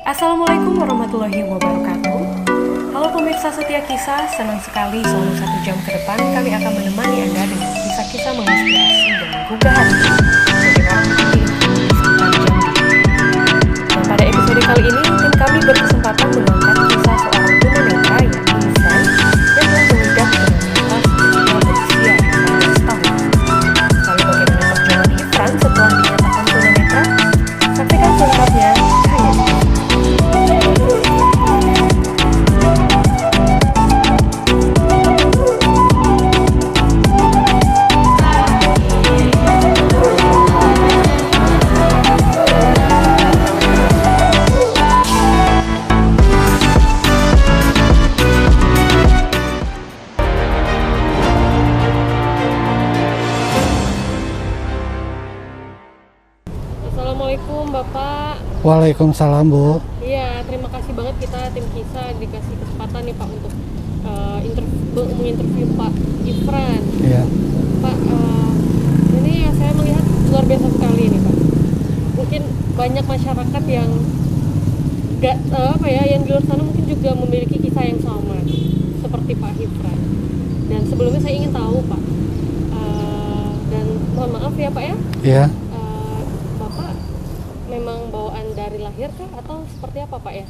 Assalamualaikum warahmatullahi wabarakatuh. Halo pemirsa setia kisah, senang sekali selama 1 jam ke depan kami akan menemani Anda dengan kisah-kisah menginspirasi dan menggugah hati dari orang penting di sekitar Jambi. Dan pada episode kali ini, tim kami berkesempatan mengangkat kisah seorang tunanetra yang Ihsan dan yang mengidap penyakit berusia 18 tahun. Lalu bagaimana perjalanan Ihsan setelah dinyatakan tunanetra? Saksikan selengkapnya hanya di Assalamualaikum Bapak. Waalaikumsalam Bu. Iya, terima kasih banget kita tim kisah dikasih kesempatan nih Pak untuk menginterview Pak Ifran. Iya. Pak, ini yang saya melihat luar biasa sekali nih Pak. Mungkin banyak masyarakat yang yang di luar sana mungkin juga memiliki kisah yang sama seperti Pak Ifran. Dan sebelumnya saya ingin tahu Pak, dan mohon maaf ya Pak ya. Iya. Bapak memang bawaan dari lahir kah atau seperti apa Pak ya?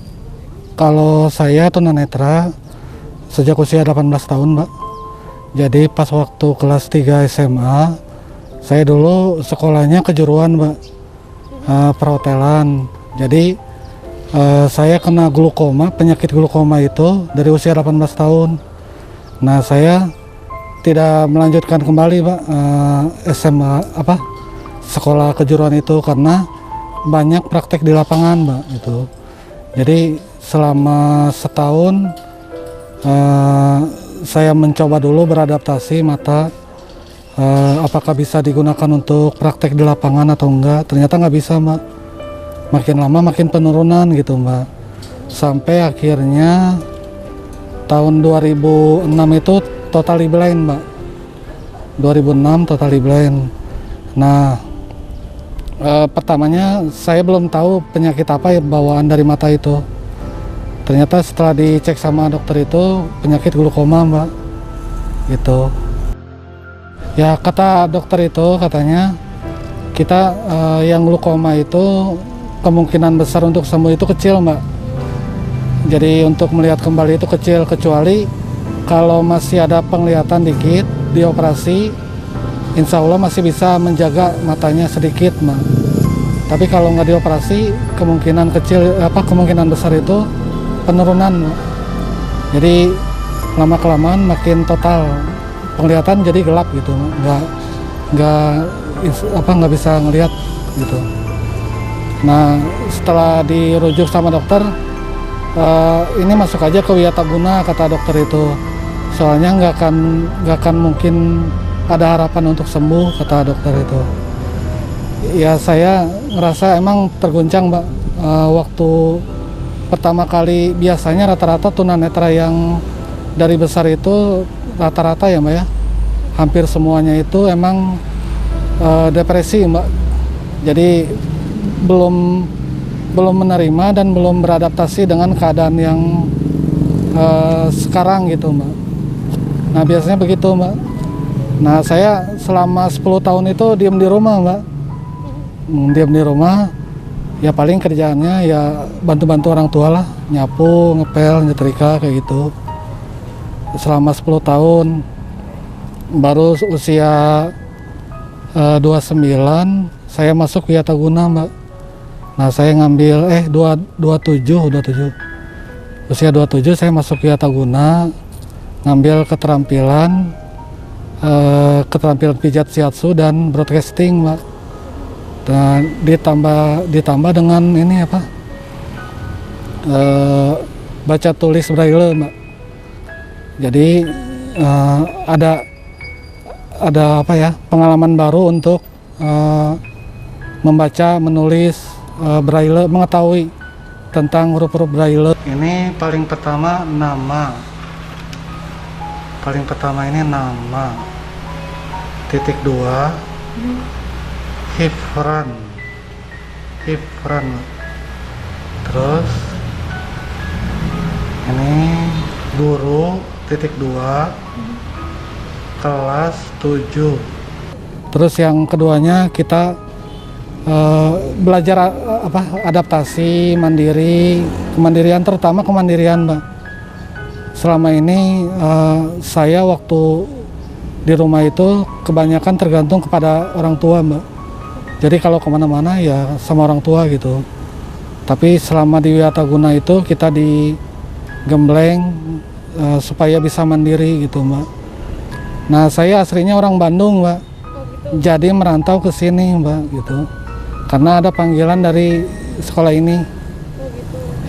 Kalau saya tunanetra sejak usia 18 tahun, Mbak. Jadi pas waktu kelas 3 SMA, saya dulu sekolahnya kejuruan, Mbak. Perhotelan. Jadi saya kena glukoma, penyakit glukoma itu dari usia 18 tahun. Nah, saya tidak melanjutkan kembali, Mbak, SMA sekolah kejuruan itu karena banyak praktek di lapangan, Mbak, itu. Jadi selama setahun saya mencoba dulu beradaptasi mata, apakah bisa digunakan untuk praktek di lapangan atau enggak. Ternyata nggak bisa, Mbak. Makin lama makin penurunan gitu, Mbak. Sampai akhirnya tahun 2006 itu totally blind, Mbak. 2006 totally blind. Nah, pertamanya saya belum tahu penyakit apa ya bawaan dari mata itu. Ternyata setelah dicek sama dokter itu penyakit glukoma, Mbak. Gitu. Ya kata dokter itu katanya kita yang glukoma itu kemungkinan besar untuk sembuh itu kecil, Mbak. Jadi untuk melihat kembali itu kecil, kecuali kalau masih ada penglihatan dikit dioperasi, insya Allah masih bisa menjaga matanya sedikit, Mbak. Tapi kalau nggak dioperasi, kemungkinan kemungkinan besar itu penurunan, Mbak. Jadi lama-kelamaan makin total penglihatan jadi gelap gitu, Mbak. Nggak bisa ngelihat gitu. Nah, setelah dirujuk sama dokter, ini masuk aja ke Wiataguna kata dokter itu. Soalnya nggak akan mungkin ada harapan untuk sembuh kata dokter itu. Ya saya ngerasa emang terguncang, Mbak. Waktu pertama kali biasanya rata-rata tunanetra yang dari besar itu rata-rata ya, Mbak ya, hampir semuanya itu emang depresi, Mbak. Jadi belum menerima dan belum beradaptasi dengan keadaan yang sekarang gitu, Mbak. Nah biasanya begitu, Mbak. Nah saya selama 10 tahun itu diam di rumah, Mbak. Diam di rumah, ya paling kerjaannya ya bantu-bantu orang tua lah, nyapu, ngepel, nyetrika kayak gitu. Selama 10 tahun, baru usia 29 saya masuk Wiataguna, Mbak. Nah saya ngambil 27 usia 27 saya masuk Wiataguna, ngambil keterampilan pijat shiatsu dan broadcasting, Mbak. Dan ditambah dengan ini baca tulis braille, Mbak. Jadi ada pengalaman baru untuk membaca, menulis braille, mengetahui tentang huruf-huruf braille. Ini paling pertama nama. Paling pertama ini nama. Titik 2 Ifran. Terus Ini guru titik 2 kelas 7. Terus yang keduanya kita belajar adaptasi mandiri, kemandirian, terutama kemandirian, Mbak. Selama ini saya waktu di rumah itu kebanyakan tergantung kepada orang tua, Mbak. Jadi kalau kemana-mana ya sama orang tua gitu. Tapi selama di Wiataguna itu kita digembleng supaya bisa mandiri gitu, Mbak. Nah, saya aslinya orang Bandung, Mbak. Jadi merantau ke sini, Mbak, gitu. Karena ada panggilan dari sekolah ini.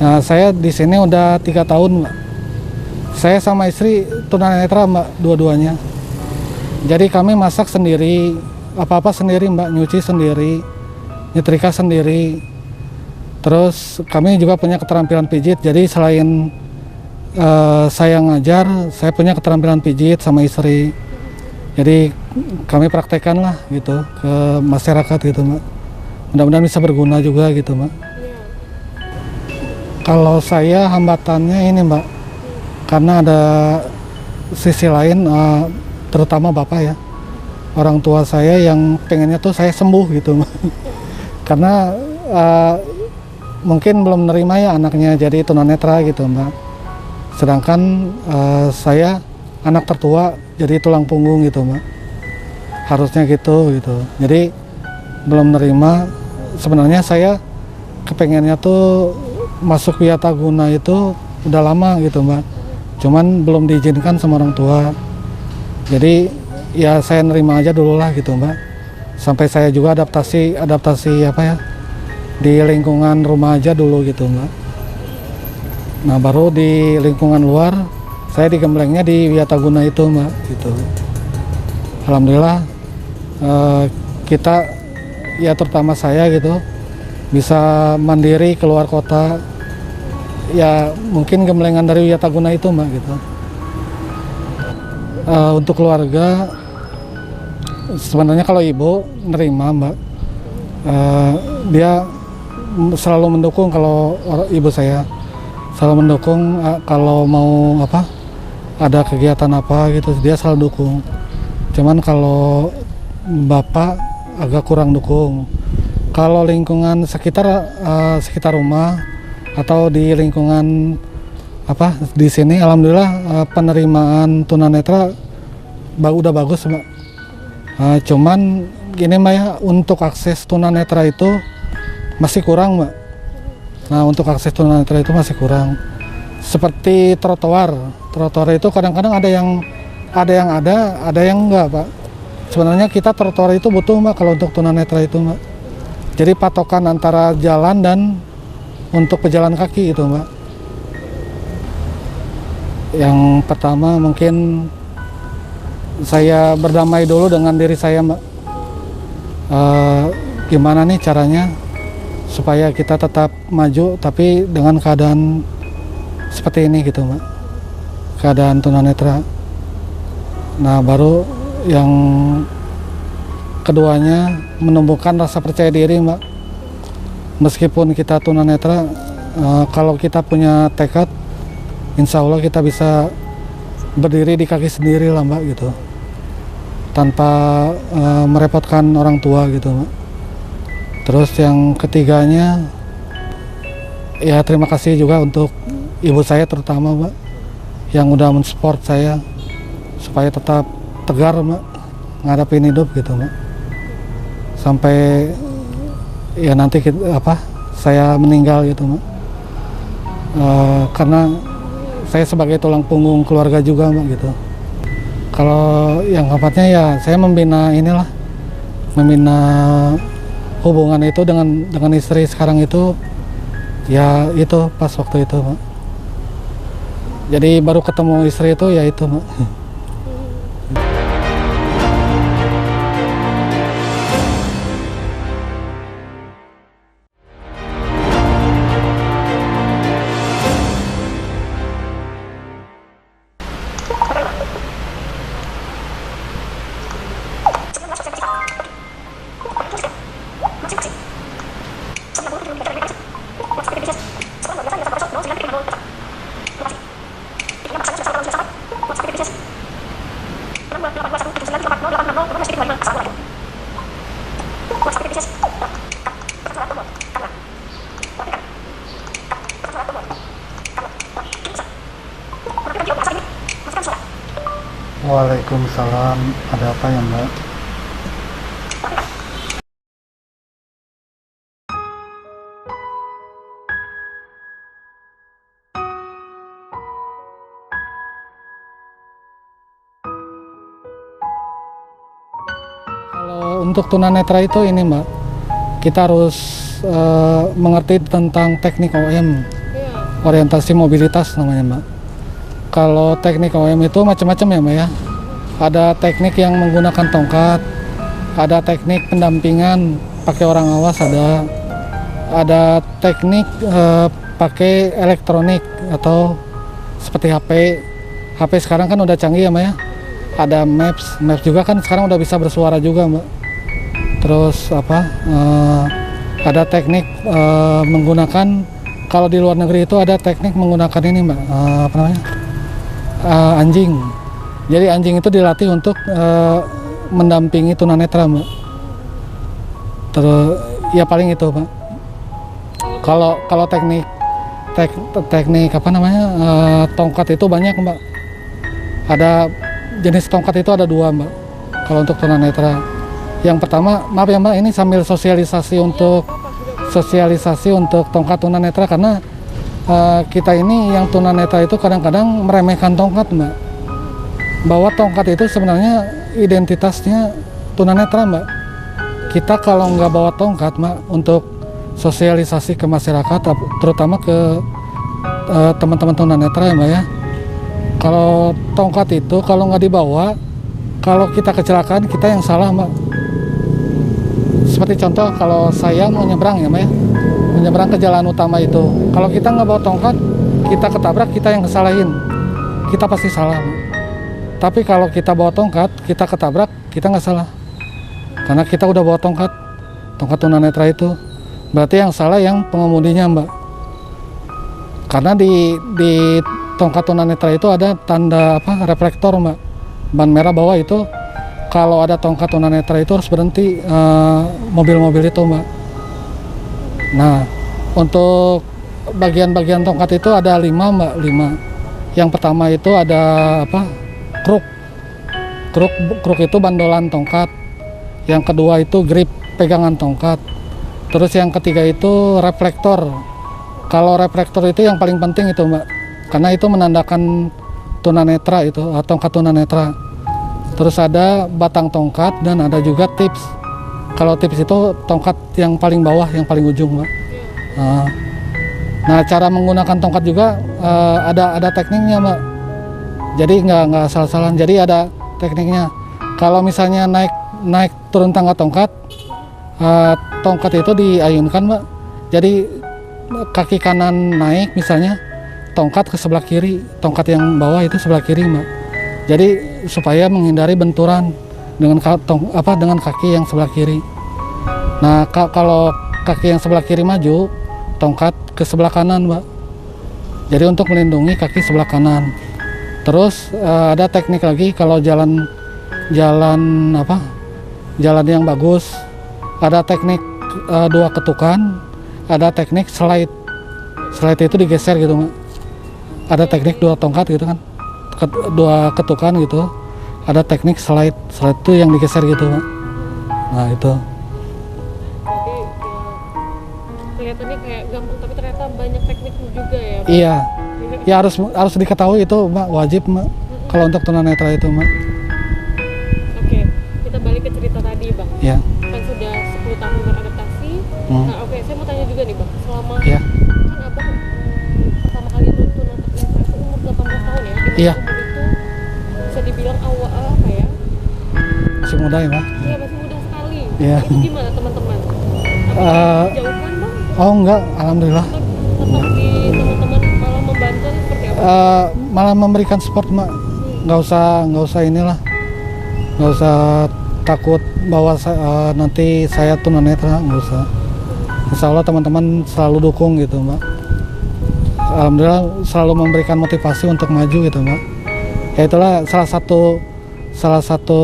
Nah, saya di sini udah 3 tahun, Mbak. Saya sama istri tunanetra, Mbak, dua-duanya. Jadi kami masak sendiri, apa-apa sendiri, Mbak, nyuci sendiri, nyetrika sendiri. Terus kami juga punya keterampilan pijit. Jadi selain saya ngajar, saya punya keterampilan pijit sama istri. Jadi kami praktekkan lah gitu ke masyarakat gitu, Mbak. Mudah-mudahan bisa berguna juga gitu, Mbak. Kalau saya hambatannya ini, Mbak, karena ada sisi lain, terutama bapak ya, orang tua saya yang pengennya tuh saya sembuh gitu, Mbak. Karena mungkin belum menerima ya anaknya jadi tunanetra gitu, Mbak. Sedangkan saya anak tertua jadi tulang punggung gitu, Mbak. Harusnya gitu. Jadi belum menerima. Sebenarnya saya kepengennya tuh masuk Wiataguna itu udah lama gitu, Mbak. Cuman belum diizinkan sama orang tua. Jadi ya saya nerima aja dulu lah gitu, Mbak. Sampai saya juga adaptasi apa ya, di lingkungan rumah aja dulu gitu, Mbak. Nah, baru di lingkungan luar saya digemblengnya di Wiataguna itu, Mbak, gitu. Alhamdulillah kita ya terutama saya gitu bisa mandiri keluar kota. Ya mungkin gemblengan dari Wiataguna itu, Mbak, gitu. Untuk keluarga sebenarnya kalau ibu nerima, Mbak, dia selalu mendukung. Kalau ibu saya selalu mendukung kalau mau ada kegiatan apa gitu, dia selalu dukung. Cuman kalau bapak agak kurang dukung. Kalau lingkungan sekitar rumah atau di lingkungan di sini, alhamdulillah penerimaan tunanetra udah bagus, Mbak. Cuman gini, Mbak, ya, untuk akses tunanetra itu masih kurang, Mbak. Nah, untuk akses tunanetra itu masih kurang. Seperti trotoar itu kadang-kadang ada yang ada yang enggak, Pak. Sebenarnya kita trotoar itu butuh, Mbak, kalau untuk tunanetra itu, Mbak. Jadi patokan antara jalan dan untuk pejalan kaki itu, Mbak. Yang pertama mungkin saya berdamai dulu dengan diri saya, Mbak. Gimana nih caranya supaya kita tetap maju tapi dengan keadaan seperti ini gitu, Mbak. Keadaan tunanetra. Nah, baru yang keduanya menumbuhkan rasa percaya diri, Mbak. Meskipun kita tunanetra, kalau kita punya tekad, insya Allah kita bisa berdiri di kaki sendiri lah, Mbak, gitu. Tanpa merepotkan orang tua gitu, Mbak. Terus yang ketiganya, ya terima kasih juga untuk ibu saya terutama, Mbak, yang udah mensupport saya supaya tetap tegar, Mbak, ngadapin hidup gitu, Mbak. Sampai ya nanti saya meninggal gitu, Mbak. Karena saya sebagai tulang punggung keluarga juga, Mbak, gitu. Kalau yang keempatnya ya saya membina hubungan itu dengan istri sekarang itu, ya itu pas waktu itu, Mbak. Jadi baru ketemu istri itu ya itu, Mbak. Waalaikumsalam. Ada apa ya, Mbak? Kalau untuk tunanetra itu ini, Mbak, kita harus mengerti tentang teknik OM, orientasi mobilitas namanya, Mbak. Kalau teknik OM itu macam-macam ya, Mbak ya. Ada teknik yang menggunakan tongkat, ada teknik pendampingan pakai orang awas, ada teknik pakai elektronik atau seperti HP. HP sekarang kan udah canggih ya, Mbak ya. Ada Maps juga kan sekarang udah bisa bersuara juga, Mbak. Terus ada teknik menggunakan, kalau di luar negeri itu ada teknik menggunakan ini, Mbak, apa namanya, anjing. Jadi anjing itu dilatih untuk mendampingi tunanetra, Mbak. Terus ya paling itu, Mbak. Kalau teknik apa namanya, tongkat itu banyak, Mbak. Ada jenis tongkat itu ada 2, Mbak. Kalau untuk tunanetra, yang pertama, maaf ya, Mbak, ini sambil sosialisasi untuk tongkat tunanetra, karena kita ini yang tunanetra itu kadang-kadang meremehkan tongkat, Mbak. Bahwa tongkat itu sebenarnya identitasnya tunanetra, Mbak. Kita kalau nggak bawa tongkat, Mbak, untuk sosialisasi ke masyarakat, terutama ke teman-teman tunanetra ya, Mbak ya. Kalau tongkat itu kalau nggak dibawa, kalau kita kecelakaan, kita yang salah, Mbak. Seperti contoh, kalau saya mau nyebrang ya, Mbak ya, menyeberang ke jalan utama itu, kalau kita nggak bawa tongkat, kita ketabrak, kita yang kesalahin, kita pasti salah, Mbak. Tapi kalau kita bawa tongkat, kita ketabrak, kita nggak salah, karena kita udah bawa tongkat tunanetra itu. Berarti yang salah yang pengemudinya, Mbak. Karena di tongkat tunanetra itu ada tanda reflektor, Mbak, ban merah bawah itu. Kalau ada tongkat tunanetra itu harus berhenti mobil-mobil itu, Mbak. Nah, untuk bagian-bagian tongkat itu ada 5, Mbak, 5. Yang pertama itu ada kruk itu bandolan tongkat. Yang kedua itu grip pegangan tongkat. Terus yang ketiga itu reflektor. Kalau reflektor itu yang paling penting itu, Mbak, karena itu menandakan tunanetra itu, tongkat tunanetra. Terus ada batang tongkat dan ada juga tips. Kalau tips itu tongkat yang paling bawah, yang paling ujung, Mbak. Nah, cara menggunakan tongkat juga ada tekniknya, Mbak. Jadi nggak salah-salah. Jadi ada tekniknya. Kalau misalnya naik turun tangga tongkat, tongkat itu diayunkan, Mbak. Jadi kaki kanan naik misalnya, tongkat ke sebelah kiri, tongkat yang bawah itu sebelah kiri, Mbak. Jadi supaya menghindari benturan dengan kaki yang sebelah kiri. Nah, kalau kaki yang sebelah kiri maju, tongkat ke sebelah kanan, Mbak. Jadi untuk melindungi kaki sebelah kanan. Terus ada teknik lagi kalau jalan yang bagus, ada teknik 2 ketukan, ada teknik slide. Slide itu digeser gitu, Mbak. Ada teknik 2 tongkat gitu kan, 2 ketukan gitu. Ada teknik slide itu yang digeser gitu, Mbak. Nah, itu. Jadi kelihatannya kayak gampang, tapi ternyata banyak teknik juga ya, Mbak? Iya. Ya harus diketahui itu, Mbak, wajib, Mbak. Kalau untuk tunanetra itu, Mbak. Oke, kita balik ke cerita tadi, Bang. Ya. Kan sudah 10 tahun beradaptasi. Nah, oke, saya mau tanya juga nih, Bang. Selama Ya. kan Abang pertama kali tunanetra itu umur 18 tahun ya. Iya. Umur itu bisa dibilang awal apa ya? Masih muda ya, Mbak? Iya, masih muda sekali. Iya. Itu gimana, teman-teman? Jauhkan, Bang? Oh, enggak, alhamdulillah. Tetap di teman-teman malah membantu seperti apa? Malah memberikan support, Mbak. Nggak usah inilah, nggak usah takut bahwa nanti saya tunanetra, nggak usah. Insya Allah teman-teman selalu dukung gitu, Mbak. Alhamdulillah selalu memberikan motivasi untuk maju gitu, Mbak. Ya itulah salah satu salah satu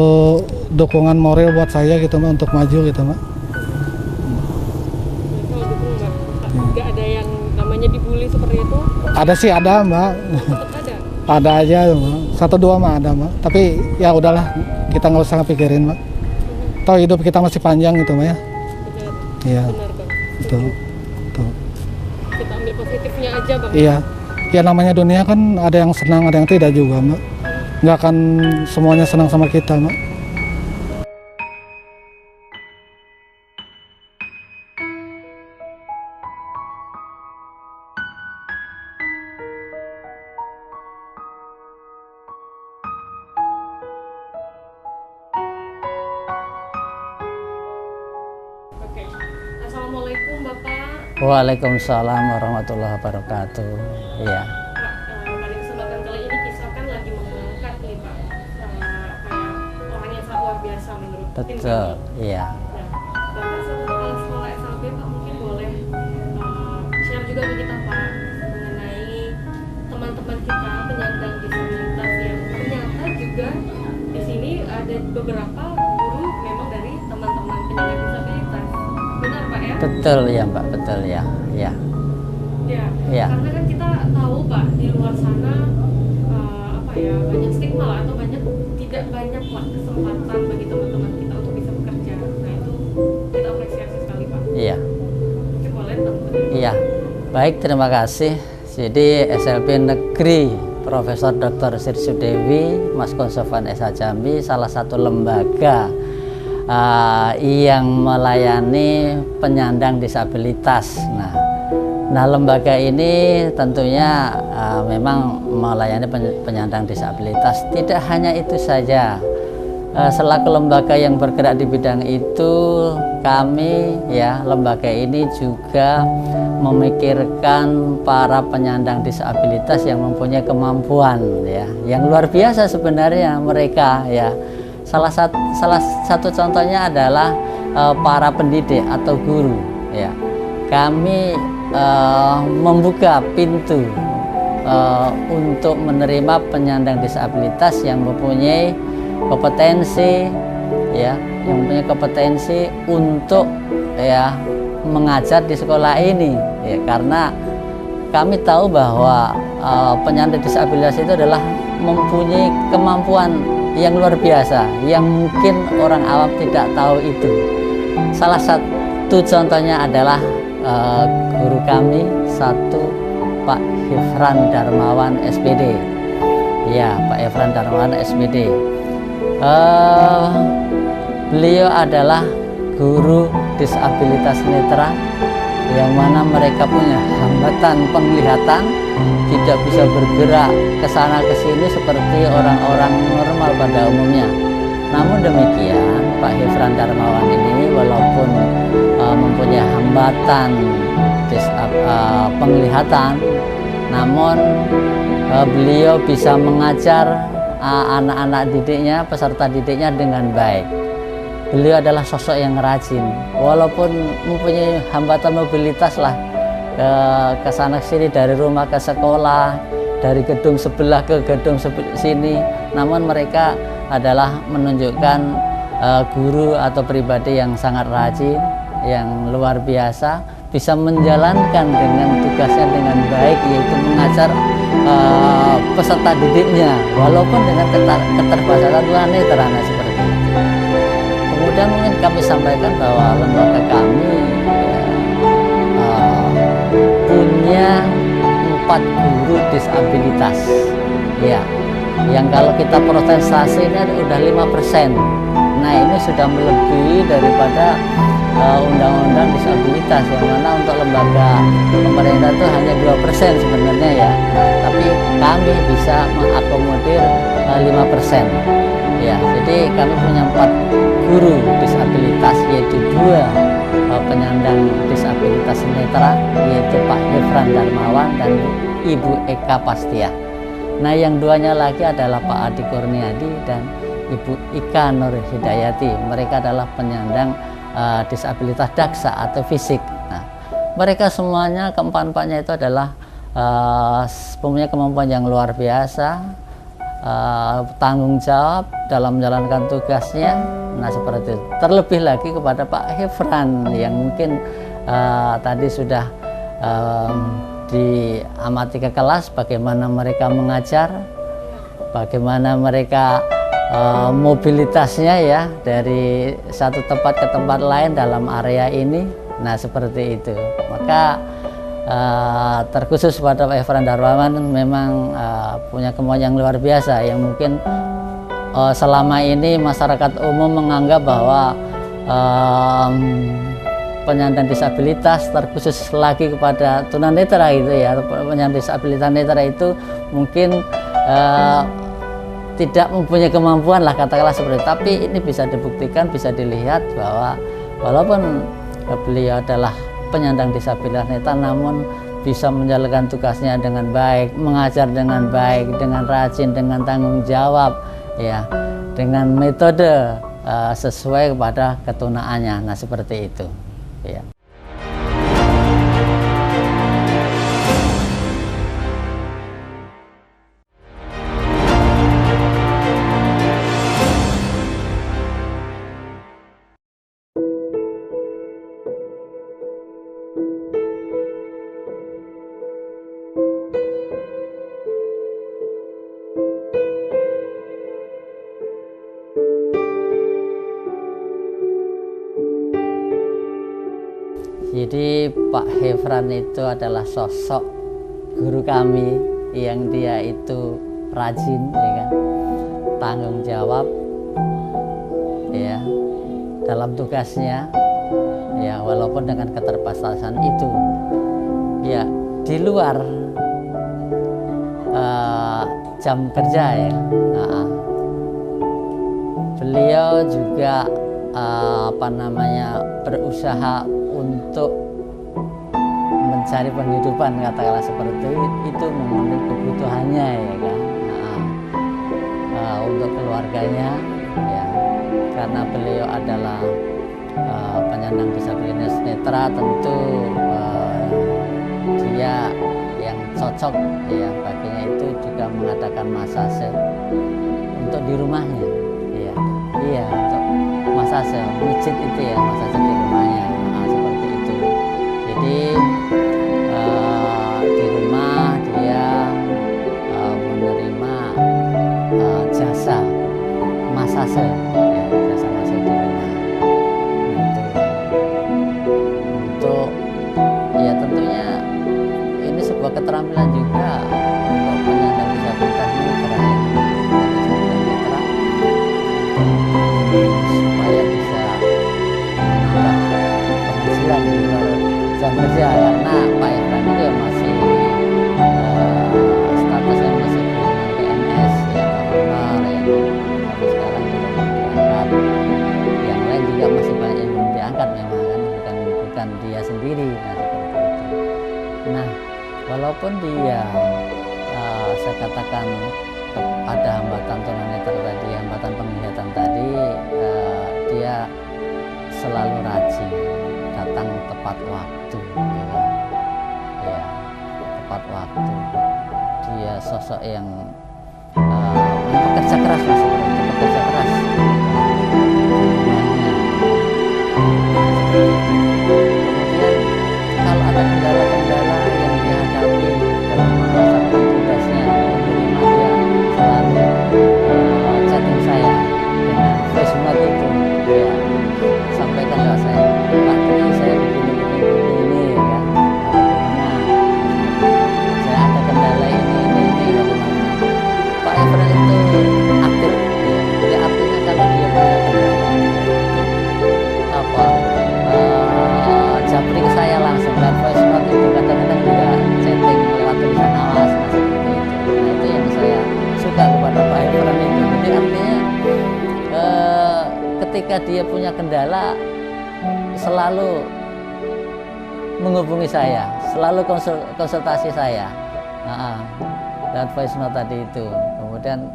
dukungan moral buat saya gitu Mbak untuk maju gitu Mbak. Kalau dukung Mbak, nggak ada yang namanya dibully seperti itu? Ada sih ada Mbak, Tetap ada. ada aja Mbak. Satu dua mah ada Mbak. Tapi ya udahlah, kita nggak usah pikirin Mbak. Toh hidup kita masih panjang gitu Mbak ya. Benar. Iya, Benar Bang. betul. Betul. Kita ambil positifnya aja Bang. Iya, ya namanya dunia kan ada yang senang, ada yang tidak juga Mbak. Nggak akan semuanya senang sama kita Mbak. Oke. Assalamualaikum Bapak. Waalaikumsalam warahmatullahi wabarakatuh. Iya, Pak, pada kesempatan kali ini kisah kan lagi mengangkat nih Pak, kayak orang yang sangat luar biasa menurut tim betul. kami. Iya, Nah, Bapak selaku kepala sekolah SLB Pak mungkin boleh share juga ke kita Pak mengenai teman-teman kita penyandang disabilitas yang ternyata juga di sini ada beberapa guru memang dari teman-teman penyandang disabilitas. Benar Pak ya? betul ya Mbak, betul ya. Iya, Ya, Iya. karena kan kita tahu Pak di luar sana apa ya banyak stigma lah atau tidak banyak lah kesempatan bagi teman-teman kita untuk bisa bekerja. Nah itu kita apresiasi sekali Pak. iya, Mungkin boleh teman-teman. iya. Baik, terima kasih. Jadi SLB Negeri Profesor Dr. Sirsudewi Mas Konsovan SH Jambi salah satu lembaga yang melayani penyandang disabilitas. Nah, lembaga ini tentunya memang melayani penyandang disabilitas. Tidak hanya itu saja. Selaku lembaga yang bergerak di bidang itu, kami ya lembaga ini juga memikirkan para penyandang disabilitas yang mempunyai kemampuan ya, yang luar biasa sebenarnya mereka ya. Salah satu contohnya adalah para pendidik atau guru ya. Kami membuka pintu untuk menerima penyandang disabilitas yang mempunyai kompetensi ya, yang mempunyai kompetensi untuk ya mengajar di sekolah ini ya, karena kami tahu bahwa penyandang disabilitas itu adalah mempunyai kemampuan yang luar biasa yang mungkin orang awam tidak tahu itu. Salah satu contohnya adalah guru kami satu, Pak Hifran Darmawan SPD. Ya, Pak Hifran Darmawan SPD. Beliau adalah guru disabilitas netra yang mana mereka punya hambatan penglihatan, tidak bisa bergerak ke sana ke sini seperti orang-orang normal pada umumnya. Namun demikian, Pak Hifran Darmawan ini walaupun mempunyai hambatan penglihatan, namun beliau bisa mengajar anak-anak didiknya, peserta didiknya dengan baik. Beliau adalah sosok yang rajin, walaupun mempunyai hambatan mobilitas lah ke sana sini, dari rumah ke sekolah, dari gedung sebelah ke gedung sini. Namun mereka adalah menunjukkan guru atau pribadi yang sangat rajin, yang luar biasa, bisa menjalankan dengan tugasnya dengan baik, yaitu mengajar peserta didiknya, walaupun dengan keterbatasan tunanetra seperti itu. Kemudian mungkin kami sampaikan bahwa lembaga kami punya 4 guru disabilitas ya, yang kalau kita persentase ini udah 5%. Nah, ini sudah melebihi daripada undang-undang disabilitas, yang mana untuk lembaga pemerintah itu hanya 2% sebenarnya ya. Tapi kami bisa mengakomodir 5%. Ya, jadi kami punya 4 guru disabilitas, yaitu 2 penyandang disabilitas netra, yaitu Pak Hifran Darmawan dan Ibu Eka Pastia. Nah, yang 2-nya lagi adalah Pak Adi Kurniadi dan Ibu Ika Nur Hidayati. Mereka adalah penyandang disabilitas daksa atau fisik. Nah, mereka semuanya keempat-empatnya itu adalah mempunyai kemampuan yang luar biasa, tanggung jawab dalam menjalankan tugasnya. Nah seperti itu. Terlebih lagi kepada Pak Hefran yang mungkin tadi sudah diamati ke kelas bagaimana mereka mengajar, bagaimana mereka mobilitasnya ya dari satu tempat ke tempat lain dalam area ini. Nah seperti itu. Maka terkhusus pada Pak Hefran Darmawan memang punya kemauan yang luar biasa yang mungkin selama ini masyarakat umum menganggap bahwa penyandang disabilitas terkhusus lagi kepada tunanetra gitu ya, penyandang disabilitas netra itu mungkin tidak mempunyai kemampuan lah katakanlah seperti itu. Tapi ini bisa dibuktikan, bisa dilihat bahwa walaupun beliau adalah penyandang disabilitas netra namun bisa menjalankan tugasnya dengan baik, mengajar dengan baik, dengan rajin, dengan tanggung jawab ya, dengan metode sesuai kepada ketunaannya. Nah seperti itu ya. Jadi Pak Hefran itu adalah sosok guru kami yang dia itu rajin, ya kan, tanggung jawab, ya, dalam tugasnya, ya, walaupun dengan keterbatasan itu, ya, di luar jam kerja ya. Beliau juga berusaha untuk mencari penghidupan katakanlah seperti itu, memenuhi kebutuhannya ya kan, untuk keluarganya ya, karena beliau adalah penyandang disabilitas netra, tentu dia yang cocok ya baginya itu juga mengadakan masase untuk di rumahnya ya, iya, untuk masase mijit itu ya, masase di rumahnya. Seperti itu. Jadi di rumah dia menerima jasa masase ya, jasa masase di rumah. Untuk ya tentunya ini sebuah keterampilan juga untuk penyandang disabilitas netra ya, supaya bisa penghasilan di luar jam kerja, karena Pak Hefran itu ya masih statusnya masih belum PNS ya, honor ya, tapi sekarang belum diangkat. Yang lain juga masih banyak yang belum diangkat memang kan, bukan dia sendiri. Nah seperti itu. Nah walaupun dia saya katakan ada hambatan tunanetra tadi, hambatan penglihatan tadi, dia selalu rajin, datang tepat waktu, ya kan? Ya, tepat waktu. Dia sosok yang bekerja keras, bekerja keras. Kemudian kalau ada kendala-kendala yang dihadapi dalam melaksanakan tugasnya, dia selalu chatting saya dengan voice note itu, ya, sampaikan ke saya, Pak, saya begini ya kan, saya ada kendala ini, bagaimana. Pak Hefran itu aktif ya. Jadi artinya kalau dia punya kendala japri ke saya langsung, dan voice note itu kadang-kadang juga chatting lewat tulisan awas, seperti itu. Nah itu yang saya suka kepada Pak Hefran itu. Jadi artinya ketika dia punya kendala selalu menghubungi saya, selalu konsultasi saya, dan voice note tadi itu. Kemudian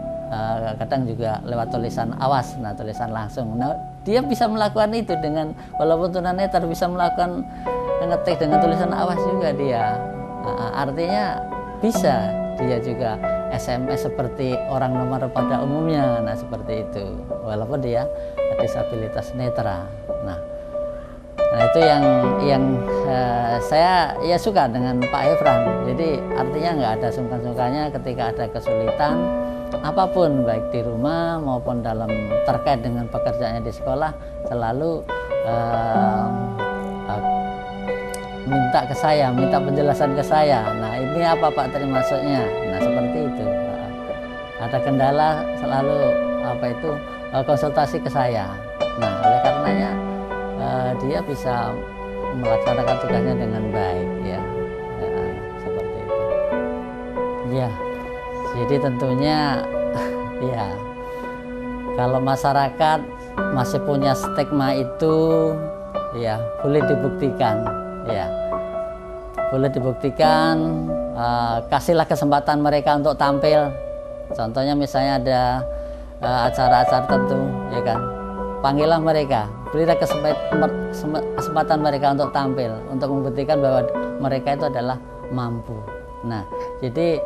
kadang juga lewat tulisan awas, nah tulisan langsung. Nah dia bisa melakukan itu dengan, walaupun tunanetra bisa melakukan ngetik dengan tulisan awas juga dia. Artinya bisa dia juga SMS seperti orang nomor pada umumnya. Nah seperti itu, walaupun dia disabilitas netra. Nah itu yang saya ya suka dengan Pak Efran. Jadi artinya nggak ada sungkan-sungkannya ketika ada kesulitan apapun, baik di rumah maupun dalam terkait dengan pekerjaannya di sekolah, selalu minta ke saya, minta penjelasan ke saya. Nah ini apa Pak termasuknya? Nah seperti itu. Ada kendala selalu konsultasi ke saya. Nah oleh karenanya dia bisa melaksanakan tugasnya dengan baik ya. Seperti itu. Ya. Jadi tentunya ya kalau masyarakat masih punya stigma itu ya boleh dibuktikan ya. Boleh dibuktikan, kasihlah kesempatan mereka untuk tampil. Contohnya misalnya ada acara-acara tertentu ya kan. Panggillah mereka, berilah kesempatan mereka untuk tampil, untuk membuktikan bahwa mereka itu adalah mampu. Nah, jadi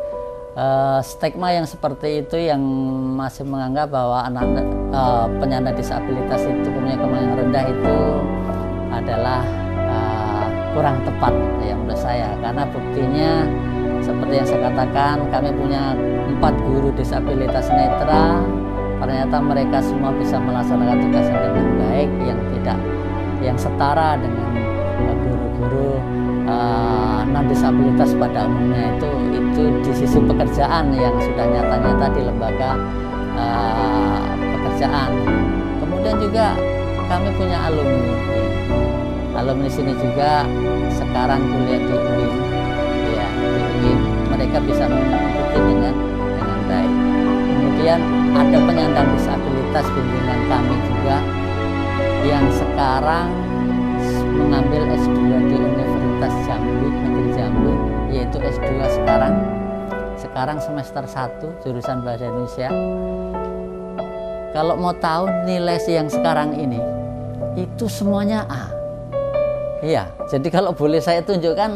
stigma yang seperti itu yang masih menganggap bahwa anak-anak penyandang disabilitas itu punya kemampuan yang rendah itu adalah kurang tepat ya menurut saya, karena buktinya seperti yang saya katakan, kami punya 4 guru disabilitas netra. Ternyata mereka semua bisa melaksanakan tugasnya dengan baik, yang setara dengan guru-guru non disabilitas pada umumnya. Itu di sisi pekerjaan yang sudah nyata-nyata di lembaga pekerjaan. Kemudian juga kami punya alumni sini juga sekarang kuliah di UIN ya, di UIN mereka bisa mengikuti dengan baik. Kemudian ada penyandang disabilitas bimbingan kami juga yang sekarang mengambil S2 di Universitas Jambi, Negeri Jambi, yaitu S2 sekarang semester 1 jurusan Bahasa Indonesia. Kalau mau tahu nilai yang sekarang ini itu semuanya A. Iya, jadi kalau boleh saya tunjukkan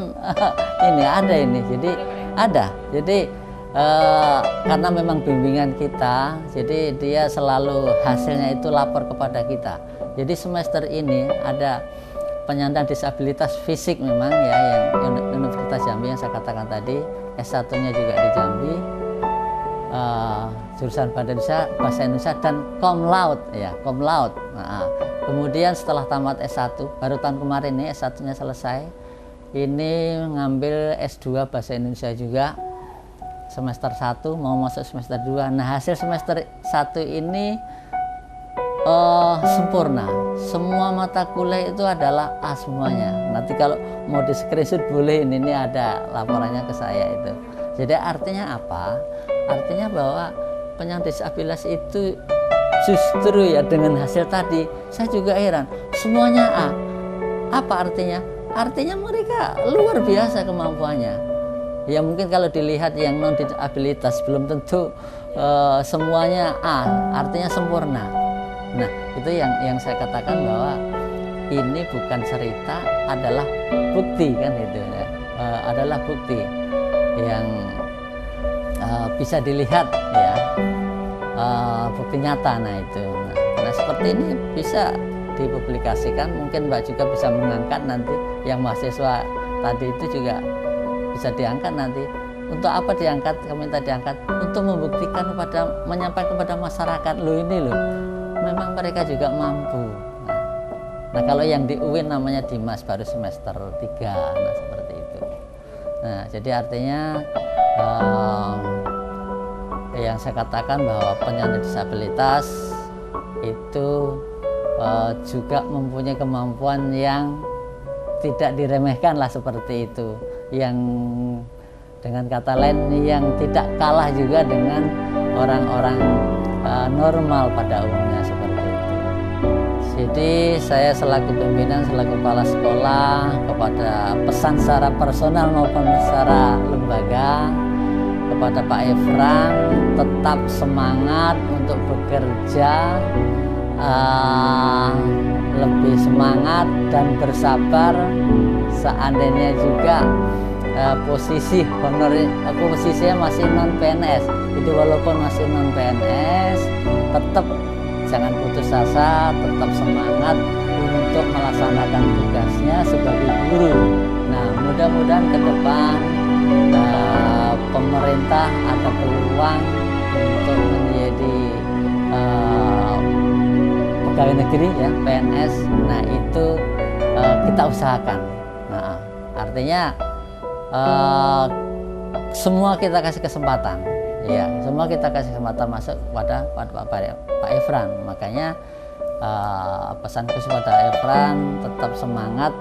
ini ada ini. Jadi ada. Jadi karena memang bimbingan kita, jadi dia selalu hasilnya itu lapor kepada kita. Jadi semester ini ada penyandang disabilitas fisik memang ya, yang Universitas Jambi yang saya katakan tadi, S1-nya juga di Jambi, jurusan Bahasa Indonesia dan Cum Laude ya, Cum Laude. Nah, kemudian setelah tamat S1, baru tahun kemarin nih S1-nya selesai, ini mengambil S2 Bahasa Indonesia juga semester 1 mau masuk semester 2. Nah hasil semester 1 ini sempurna, semua mata kuliah itu adalah A semuanya. Nanti kalau mau di screenshot boleh, ini ada laporannya ke saya itu. Jadi artinya apa? Artinya bahwa penyandang disabilitas itu justru ya dengan hasil tadi saya juga heran, semuanya A. Apa artinya? Artinya mereka luar biasa kemampuannya. Ya mungkin kalau dilihat yang non disabilitas belum tentu semuanya A, artinya sempurna. Nah itu yang saya katakan bahwa ini bukan cerita, adalah bukti kan itu ya. Adalah bukti yang bisa dilihat ya, bukti nyata. Nah itu nah seperti ini bisa dipublikasikan, mungkin Mbak juga bisa mengangkat nanti, yang mahasiswa tadi itu juga bisa diangkat nanti. Untuk apa diangkat? Kami minta diangkat untuk membuktikan menyampaikan kepada masyarakat, loh ini loh memang mereka juga mampu. Nah kalau yang di UIN namanya Dimas, baru semester 3, nah seperti itu. Nah jadi artinya yang saya katakan bahwa penyandang disabilitas itu juga mempunyai kemampuan yang tidak diremehkan lah, seperti itu, yang dengan kata lain yang tidak kalah juga dengan orang-orang normal pada umumnya, seperti itu. Jadi saya selaku pimpinan, selaku kepala sekolah, kepada pesan secara personal maupun secara lembaga kepada Pak Efran, tetap semangat untuk bekerja, lebih semangat dan bersabar. Seandainya juga posisinya masih non PNS. Jadi walaupun masih non PNS, tetap jangan putus asa, tetap semangat untuk melaksanakan tugasnya sebagai guru. Nah, mudah-mudahan ke depan pemerintah ada peluang untuk menjadi pegawai negeri ya, PNS. Nah, itu kita usahakan. Nah, artinya semua kita kasih kesempatan. Ya, semua kita kasih kesempatan masuk pada Pak Efran. Makanya pesanku kepada Efran, tetap semangat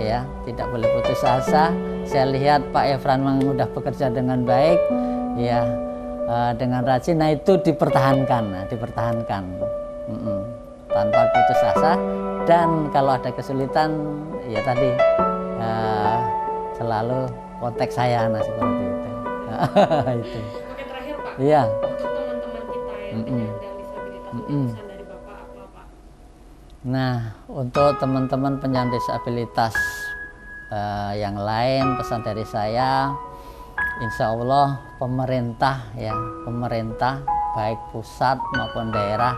ya, tidak boleh putus asa. Saya lihat Pak Efran memang sudah bekerja dengan baik ya, dengan rajin. Nah, itu dipertahankan, tanpa putus asa. Dan kalau ada kesulitan ya tadi selalu kontak saya, nah seperti itu. Itu. Oke, terakhir Pak, Iya. untuk teman-teman kita yang penyandang disabilitas, pesan dari Bapak apa Pak? Nah, untuk teman-teman penyandang disabilitas yang lain, pesan dari saya, insya Allah pemerintah baik pusat maupun daerah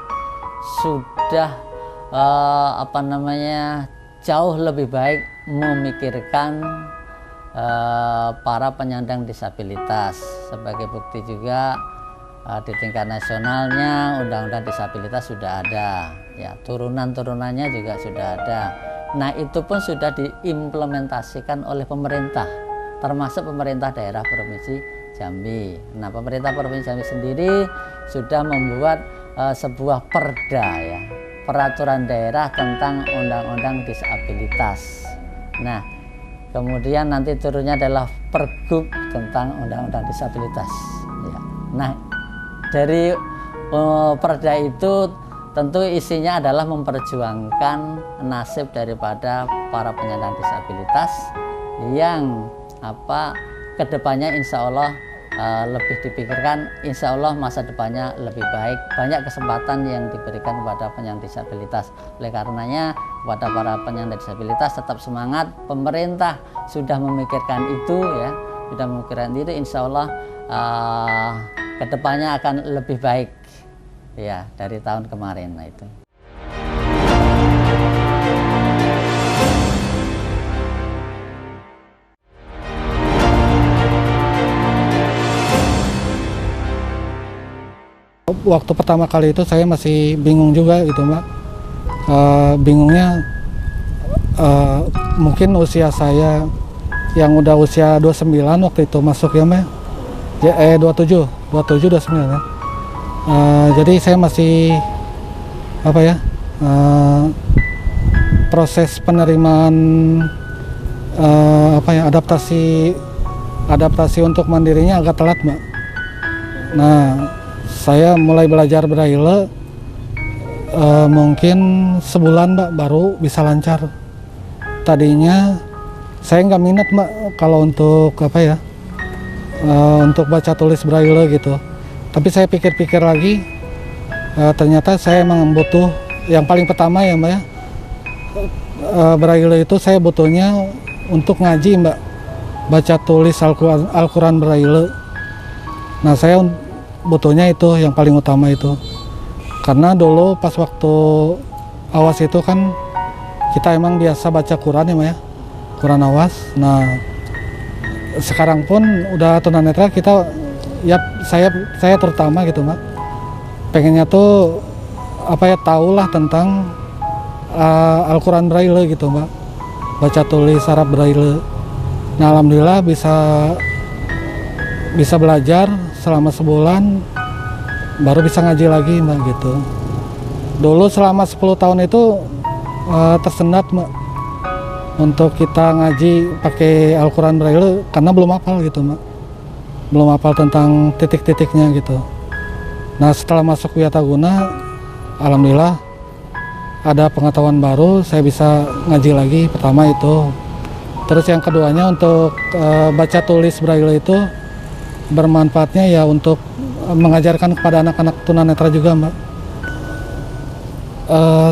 sudah jauh lebih baik memikirkan para penyandang disabilitas. Sebagai bukti juga di tingkat nasionalnya undang-undang disabilitas sudah ada ya, turunan-turunannya juga sudah ada. Nah, itu pun sudah diimplementasikan oleh pemerintah, termasuk pemerintah daerah Provinsi Jambi. Nah, pemerintah Provinsi Jambi sendiri sudah membuat sebuah perda ya, peraturan daerah tentang undang-undang disabilitas. Nah, kemudian nanti turunnya adalah Pergub tentang undang-undang disabilitas ya. Nah, dari perda itu tentu isinya adalah memperjuangkan nasib daripada para penyandang disabilitas yang kedepannya insya Allah lebih dipikirkan, insya Allah masa depannya lebih baik, banyak kesempatan yang diberikan kepada penyandang disabilitas. Oleh karenanya kepada para penyandang disabilitas tetap semangat, pemerintah sudah memikirkan itu ya, sudah memikirkan itu, insya Allah kedepannya akan lebih baik ya dari tahun kemarin. Nah, itu. Waktu pertama kali itu saya masih bingung juga gitu Mbak. Bingungnya mungkin usia saya yang udah usia 29 waktu itu masuk ya Mbak. 27 29 ya. Jadi saya masih proses penerimaan adaptasi untuk mandirinya agak telat Mbak. Nah, saya mulai belajar braille mungkin sebulan Mbak baru bisa lancar. Tadinya saya nggak minat Mbak kalau untuk untuk baca tulis braille gitu. Tapi saya pikir-pikir lagi, ternyata saya emang butuh yang paling pertama ya Mbak ya. Braille itu saya butuhnya untuk ngaji Mbak, baca tulis Al-Quran braille. Nah, saya butuhnya itu yang paling utama itu. Karena dulu pas waktu awas itu kan kita emang biasa baca Quran ya Mbak ya, Quran awas. Nah, sekarang pun udah tunanetra kita ya, saya terutama gitu Mbak, pengennya tuh tahulah tentang Al-Quran braille gitu Mbak, baca tulis Arab braille. Nah, alhamdulillah bisa belajar selama sebulan, baru bisa ngaji lagi Mbak gitu. Dulu selama 10 tahun itu tersendat Mbak untuk kita ngaji pakai Al-Quran braille karena belum hafal gitu Mbak, belum hafal tentang titik-titiknya gitu. Nah, setelah masuk Wiataguna, alhamdulillah ada pengetahuan baru, saya bisa ngaji lagi. Pertama itu, terus yang keduanya untuk baca tulis braille itu bermanfaatnya ya untuk mengajarkan kepada anak-anak tunanetra juga Mbak.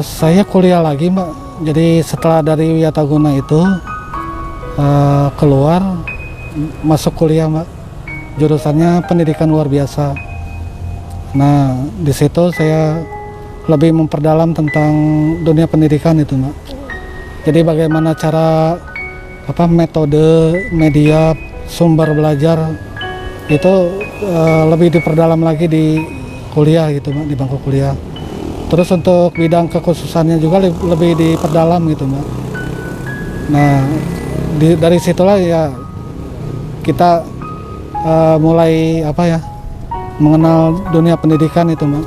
Saya kuliah lagi Mbak, jadi setelah dari Wiataguna itu keluar, masuk kuliah Mbak. Jurusannya pendidikan luar biasa. Nah di situ saya lebih memperdalam tentang dunia pendidikan itu Mbak. Jadi bagaimana cara metode, media, sumber belajar itu lebih diperdalam lagi di kuliah gitu Mbak, di bangku kuliah. Terus untuk bidang kekhususannya juga lebih diperdalam gitu Mbak. Nah dari situlah ya kita mulai mengenal dunia pendidikan itu Mbak.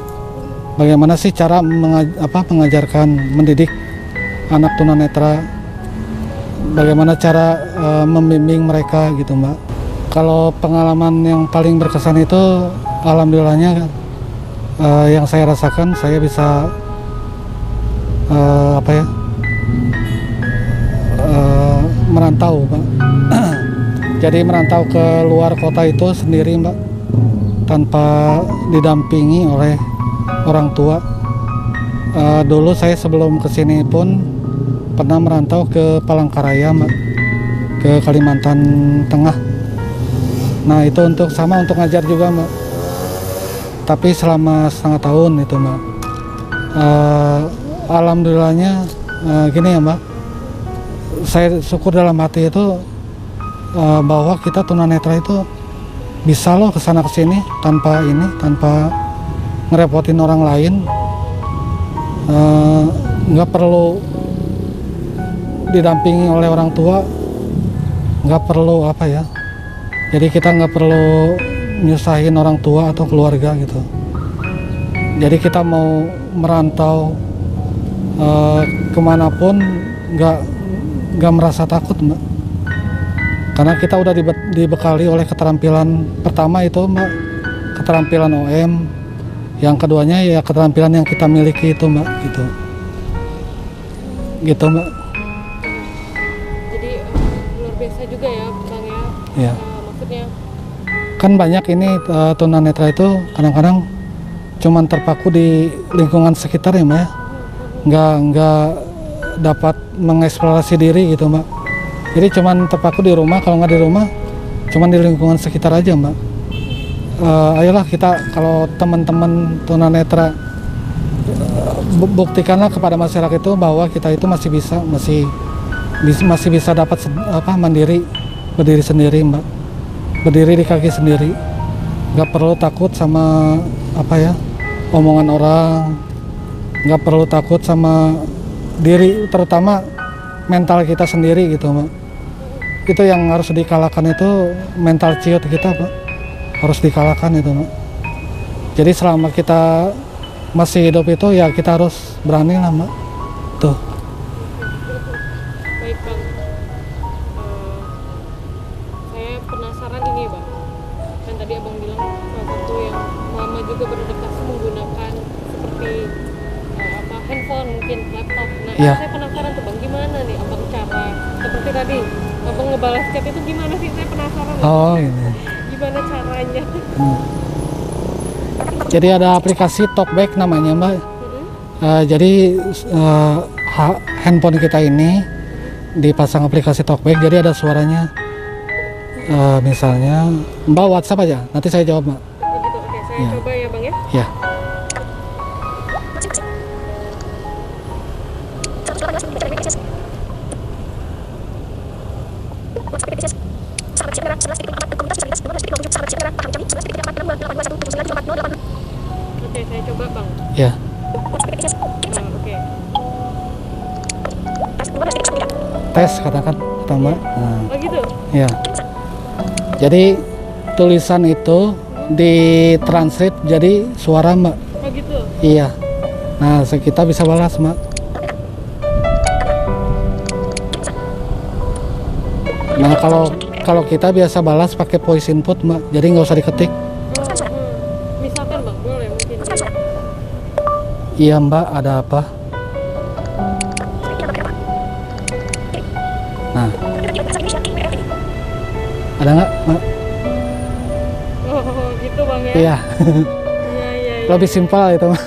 Bagaimana sih cara mengajarkan, mendidik anak tunanetra, bagaimana cara membimbing mereka gitu Mbak. Kalau pengalaman yang paling berkesan itu alhamdulillahnya yang saya rasakan, saya bisa merantau Mbak. Jadi merantau ke luar kota itu sendiri Mbak, tanpa didampingi oleh orang tua. Dulu saya sebelum kesini pun pernah merantau ke Palangkaraya Mbak, ke Kalimantan Tengah. Nah itu untuk ngajar juga Mbak, tapi selama setengah tahun itu Mbak. Alhamdulillahnya gini ya Mbak, saya syukur dalam hati itu bahwa kita tunanetra itu bisa loh kesana kesini tanpa ngerepotin orang lain, nggak perlu didampingi oleh orang tua, nggak perlu jadi kita nggak perlu nyusahin orang tua atau keluarga gitu. Jadi kita mau merantau kemanapun nggak merasa takut Mbak, karena kita udah dibekali oleh keterampilan pertama itu Mbak, keterampilan OM, yang keduanya ya keterampilan yang kita miliki itu Mbak, gitu Mbak. Jadi luar biasa juga ya Bang ya. Ya. Maksudnya Kan banyak ini tunanetra itu kadang-kadang cuman terpaku di lingkungan sekitar ya Mbak ya, nggak dapat mengeksplorasi diri gitu Mbak. Jadi cuman terpaku di rumah, kalau nggak di rumah cuman di lingkungan sekitar aja Mbak. Ayolah kita, kalau teman-teman tunanetra, buktikanlah kepada masyarakat itu bahwa kita itu masih bisa dapat mandiri, berdiri sendiri Mbak, berdiri di kaki sendiri, nggak perlu takut sama omongan orang, nggak perlu takut sama diri, terutama mental kita sendiri gitu Mbak. Itu yang harus dikalahkan, itu mental ciut kita Pak, harus dikalahkan itu Mbak. Jadi selama kita masih hidup itu ya kita harus berani lah Mbak. Tuh. baik Bang. Saya penasaran ini Bang. Kan tadi Abang bilang salah satu yang lama juga beradaptasi menggunakan seperti handphone, mungkin laptop. Nah, Iya. saya penasaran tuh Bang, gimana nih Abang cara seperti tadi Abang ngebalas chat itu gimana sih? Saya penasaran. Oh ini. Gimana caranya? Jadi ada aplikasi Talkback namanya Mbak. Jadi handphone kita ini dipasang aplikasi Talkback, jadi ada suaranya. Misalnya Mbak WhatsApp aja, nanti saya jawab Mbak. Begitu, oke. Saya Iya. coba ya Bang ya. Ya. Oke, saya coba Bang. Ya. Oke. Tes katakan kata Mbak. Nah, Oh gitu. ya. Jadi tulisan itu ditranslate jadi suara Mbak. Oh gitu. Iya. Nah, kita bisa balas Mbak. Nah, kalau kita biasa balas pakai voice input Mbak, jadi nggak usah diketik. Misalkan Bang, boleh mungkin. Iya Mbak, ada apa? Nah, ada nggak Mbak? Oh gitu Bang ya. Iya. Iya. Lebih simpel itu Mbak.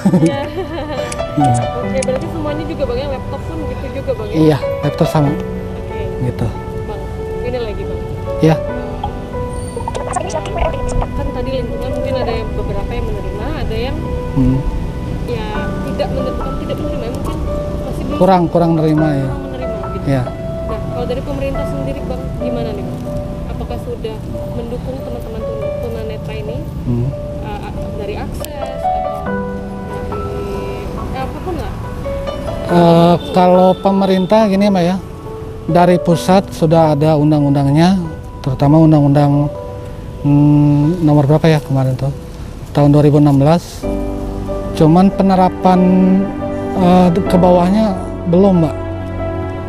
Iya. Oke, berarti semuanya juga Bang ya, laptop pun gitu juga Bang ya. Iya, laptop sama Oke. gitu. Bang, ini lagi Bang. Ya. kan tadi lingkungan mungkin ada yang beberapa yang menerima, ada yang Hmm. ya tidak menerima, tidak menerima ya, mungkin masih belum Kurang nerima ya. kurang menerima gitu. Ya. Nah, kalau dari pemerintah sendiri Bang, gimana nih Bang? Apakah sudah mendukung teman-teman tunanetra ini Hmm. dari akses atau dari apapun lah? Kalau pemerintah gini Mbak ya, dari pusat sudah ada undang-undangnya, terutama undang-undang nomor berapa ya kemarin tuh, tahun 2016. Cuman penerapan ke bawahnya belum Mbak.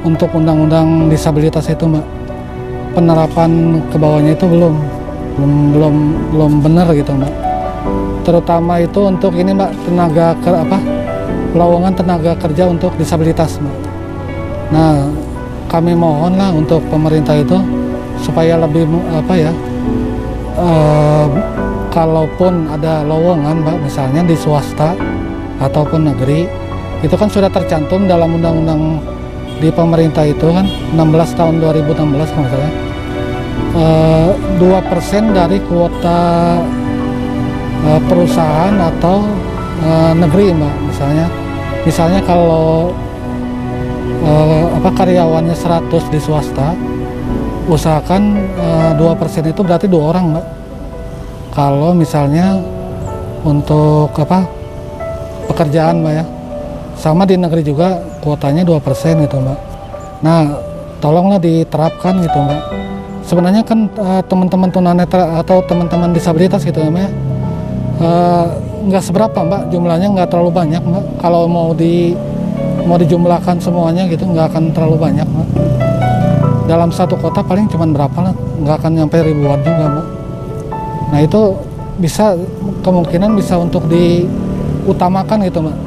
Untuk undang-undang disabilitas itu Mbak, penerapan ke bawahnya itu belum benar gitu Mbak. Terutama itu untuk ini Mbak, lowongan tenaga kerja untuk disabilitas Mbak. Nah, kami mohonlah untuk pemerintah itu supaya lebih kalaupun ada lowongan Mbak, misalnya di swasta ataupun negeri, itu kan sudah tercantum dalam undang-undang di pemerintah itu kan 16 tahun 2016 kalau nggak salah, 2% dari kuota perusahaan atau negeri Mbak. Misalnya kalau karyawannya 100 di swasta, usahakan 2% itu berarti 2 orang Mbak. Kalau misalnya untuk pekerjaan Mbak ya, sama di negeri juga kuotanya 2% gitu Mbak. Nah, tolonglah diterapkan gitu Mbak. Sebenarnya kan teman-teman tunanetra atau teman-teman disabilitas gitu ya Mbak ya, nggak seberapa Mbak, jumlahnya nggak terlalu banyak Mbak. Kalau mau dijumlahkan semuanya gitu nggak akan terlalu banyak Mbak. Dalam satu kota paling cuma berapa lah, nggak akan nyampe ribuan juga Mbak. Nah itu kemungkinan bisa untuk diutamakan gitu Mbak,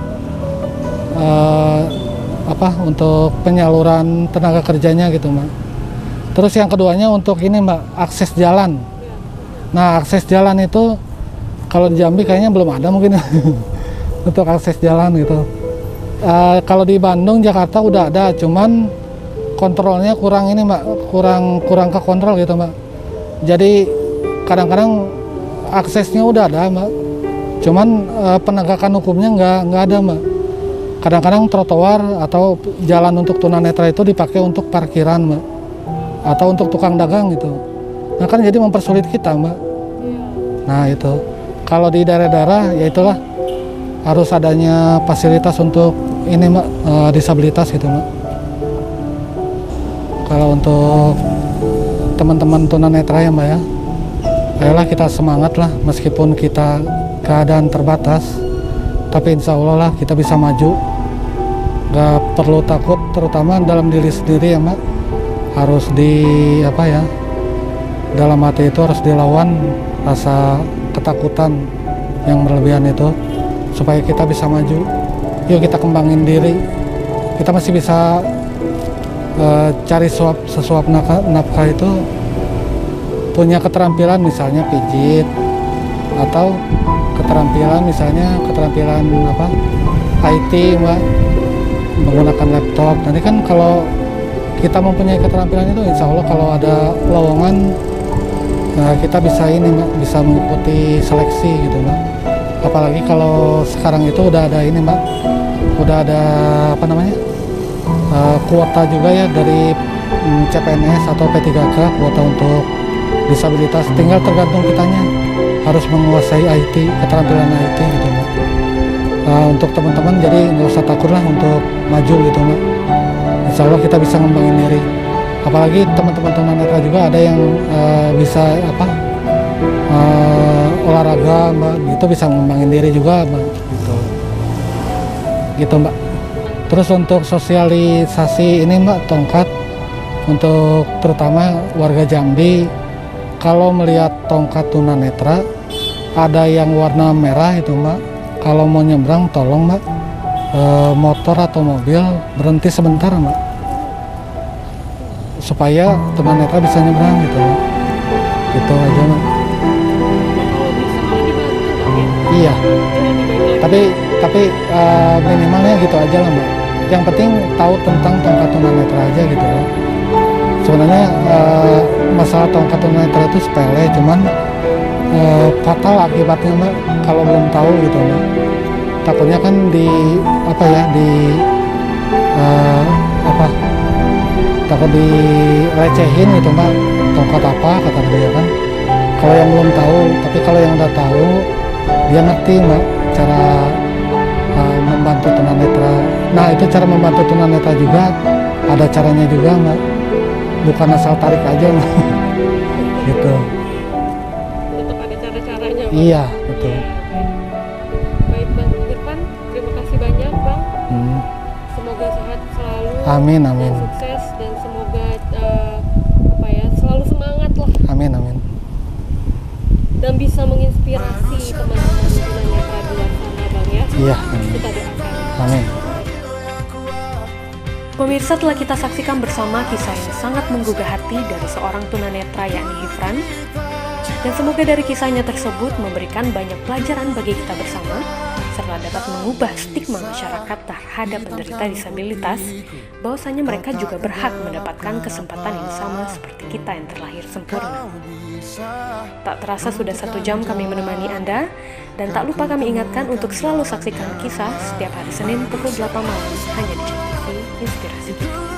untuk penyaluran tenaga kerjanya gitu Mbak. Terus yang keduanya untuk ini Mbak, akses jalan. Nah akses jalan itu kalau di Jambi kayaknya belum ada mungkin untuk akses jalan gitu. Kalau di Bandung, Jakarta udah ada, cuman kontrolnya kurang ini Mbak, kurang ke kontrol gitu Mbak. Jadi kadang-kadang aksesnya udah ada Mbak, cuman penegakan hukumnya nggak ada Mbak. Kadang-kadang trotoar atau jalan untuk tunanetra itu dipakai untuk parkiran Mbak, atau untuk tukang dagang gitu. Nah kan jadi mempersulit kita Mbak. Nah itu kalau di daerah-daerah ya itulah harus adanya fasilitas untuk ini Mbak, disabilitas gitu Mbak. Kalau untuk teman-teman tunanetra ya Mbak ya, ayolah kita semangat lah, meskipun kita keadaan terbatas, tapi insya Allah lah kita bisa maju. Gak perlu takut, terutama dalam diri sendiri ya Mbak. Harus dalam hati itu harus dilawan rasa ketakutan yang berlebihan itu, supaya kita bisa maju. Yuk kita kembangin diri, kita masih bisa cari sesuap nafkah itu, punya keterampilan misalnya pijit, atau keterampilan IT Mbak, menggunakan laptop. Nanti kan kalau kita mempunyai keterampilan itu, insya Allah kalau ada lowongan kita bisa Mbak, bisa mengikuti seleksi gitu Mbak. Apalagi kalau sekarang itu udah ada ini Mbak, udah ada kuota juga ya dari CPNS atau P3K, kuota untuk disabilitas. Tinggal tergantung kitanya harus menguasai IT, keterampilan IT gitu Mbak. Untuk teman-teman jadi nggak usah takut lah untuk maju gitu Mbak. Insya Allah kita bisa ngembangin diri. Apalagi teman-teman tunanetra juga ada yang bisa olahraga Mbak, gitu bisa ngembangin diri juga Mbak. Gitu Mbak. Terus untuk sosialisasi ini Mbak, tongkat untuk terutama warga Jambi, kalau melihat tongkat tunanetra ada yang warna merah itu Mbak, kalau mau nyebrang tolong Mbak, motor atau mobil berhenti sebentar Mbak, supaya tunanetra bisa nyebrang gitu Mbak. Gitu aja Mbak. Iya, tapi minimalnya gitu aja lah Mbak. Yang penting tahu tentang tongkat tunanetra aja gitu Mbak. Sebenarnya masalah tongkat tunanetra itu sepele, cuman fatal akibatnya Mbak kalau belum tahu gitu Mbak. Takutnya kan di apa ya di apa takut dilecehin gitu Mbak, tongkat apa kata dia kan. Kalau yang belum tahu, tapi kalau yang udah tahu dia ngerti Mbak cara membantu tunanetra. Nah itu cara membantu tunanetra juga ada caranya juga Mbak, bukan asal tarik aja Mbak. Gitu. Tetap ada cara-caranya, Bang. Iya betul. Baik Bang Irfan, terima kasih banyak Bang. Semoga sehat selalu. Amin Dan amin. sukses dan semoga apa ya selalu semangat lah Amin amin. dan bisa menginspirasi teman-teman tunanetra di luar sana Bang ya. Iya amin. Kita doakan. Amin. Pemirsa, telah kita saksikan bersama kisah yang sangat menggugah hati dari seorang tunanetra yakni Hifran. Dan semoga dari kisahnya tersebut memberikan banyak pelajaran bagi kita bersama, serta dapat mengubah stigma masyarakat terhadap penderita disabilitas, bahwasanya mereka juga berhak mendapatkan kesempatan yang sama seperti kita yang terlahir sempurna. Tak terasa sudah 1 jam kami menemani Anda, dan tak lupa kami ingatkan untuk selalu saksikan kisah setiap hari Senin pukul 8 malam hanya di Jam TV Inspirasi Kita.